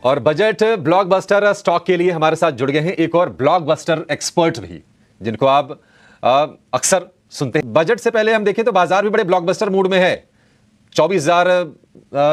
और budget blockbuster stock के लिए हमारे साथ जुड़ गए हैं एक और ब्लॉकबस्टर एक्सपर्ट भी, जिनको आप अक्सर सुनते हैं। बजट से पहले हम देखें तो बाजार भी बड़े ब्लॉकबस्टर मूड में है। 24,000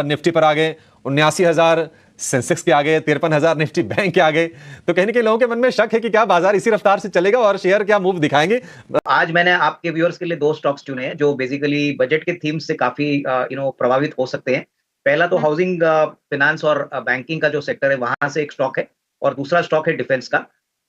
निफ्टी पर आ गए, 79,000 सेंसेक्स के आगे, 53,000 निफ्टी बैंक के आगे। तो कहीं ना कहीं लोगों के मन में शक है कि क्या बाजार इसी रफ्तार से चलेगा और शेयर क्या मूव दिखाएंगे। आज मैंने आपके व्यूअर्स के लिए दो स्टॉक्स चुने हैं जो बेसिकली बजट के थीम से काफी प्रभावित हो सकते हैं। पहला तो हाउसिंग फाइनेंस और बैंकिंग का जो सेक्टर है वहां से एक स्टॉक है, और दूसरा स्टॉक है डिफेंस का।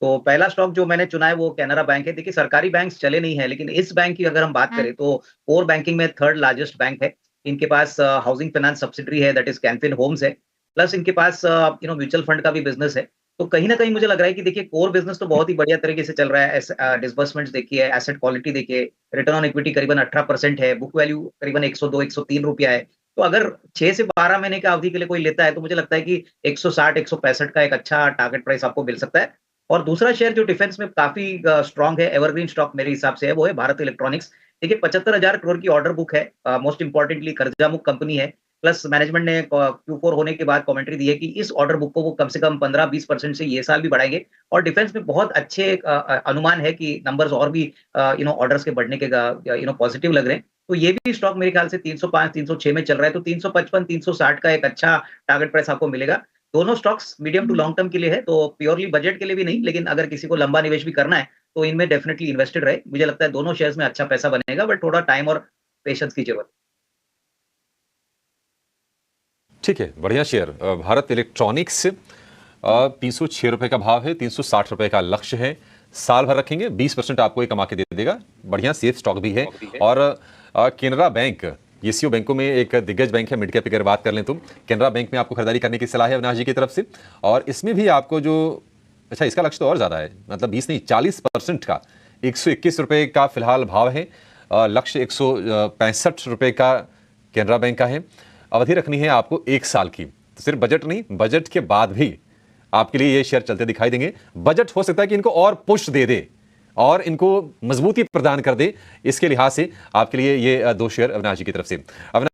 तो पहला स्टॉक जो मैंने चुना है वो कैनरा बैंक है। देखिए, सरकारी बैंक्स चले नहीं है, लेकिन इस बैंक की अगर हम बात करें तो कोर बैंकिंग में थर्ड लार्जेस्ट बैंक है। इनके पास हाउसिंग फाइनेंस सब्सिडरी है, दैट इज कैनफिन होम्स है। प्लस इनके पास म्यूचुअल फंड का भी बिजनेस है। तो कहीं ना कहीं मुझे लग रहा है कि देखिए, कोर बिजनेस तो बहुत ही बढ़िया तरीके से चल रहा है। डिसबर्समेंट्स देखिए, एसेट क्वालिटी देखिए, रिटर्न ऑन इक्विटी करीबन 18% है, बुक वैल्यू करीबन 102-103 रुपया है। तो अगर 6 से 12 महीने की अवधि के लिए कोई लेता है तो मुझे लगता है कि 160-165 का एक अच्छा टारगेट प्राइस आपको मिल सकता है। और दूसरा शेयर जो डिफेंस में काफी स्ट्रांग है, एवरग्रीन स्टॉक मेरे हिसाब से है, वो है भारत इलेक्ट्रॉनिक्स। देखिए, 75,000 करोड़ की ऑर्डर बुक है, मोस्ट इंपॉर्टेंटली कर्जा मुक्त कंपनी है। प्लस मैनेजमेंट ने Q4 होने के बाद कमेंट्री दी है कि इस ऑर्डर बुक को वो कम से कम 15-20% से ये साल भी बढ़ाएंगे। और डिफेंस में बहुत अच्छे अनुमान है कि नंबर्स और भी ऑर्डर्स के बढ़ने के पॉजिटिव लग रहे हैं। तो ये भी स्टॉक मेरे ख्याल से 305-306 में चल रहा है, तो 355-360 का एक अच्छा टारगेट प्राइस आपको मिलेगा। दोनों stocks medium to long term के लिए है, तो प्योरली बजट के लिए भी नहीं, लेकिन अगर किसी को लंबा निवेश भी करना है तो इनमें डेफिनेटली इन्वेस्टेड रहे। मुझे लगता है दोनों शेयर्स में अच्छा पैसा बनेगा, बट थोड़ा टाइम और पेशेंस की जरूरत है। ठीक है, बढ़िया शेयर भारत इलेक्ट्रॉनिक्स। 306 रुपए का भाव है, 360 रुपए का लक्ष्य है। साल भर रखेंगे 20% आपको ये कमा के दे देगा। बढ़िया सेफ स्टॉक भी है। और केनरा बैंक, एससीओ बैंकों में एक दिग्गज बैंक है मिड कैप की अगर बात कर लें तो केनरा बैंक में आपको खरीदारी करने की सलाह है अविनाश जी की तरफ से। और इसमें भी आपको जो अच्छा, इसका लक्ष्य तो और ज्यादा है, मतलब 20 नहीं 40% का 121 रुपए का फिलहाल भाव है। लक्ष्य 165 रुपए का केनरा बैंक का है। अवधि रखनी है आपको 1 साल की। तो सिर्फ बजट नहीं, बजट के बाद भी आपके लिए ये शेयर चलते दिखाई देंगे। बजट हो सकता है कि इनको और पुश दे दे और इनको मजबूती प्रदान कर दे। इसके लिहाज से आपके लिए ये 2 शेयर अविनाश जी की तरफ से। अविनाश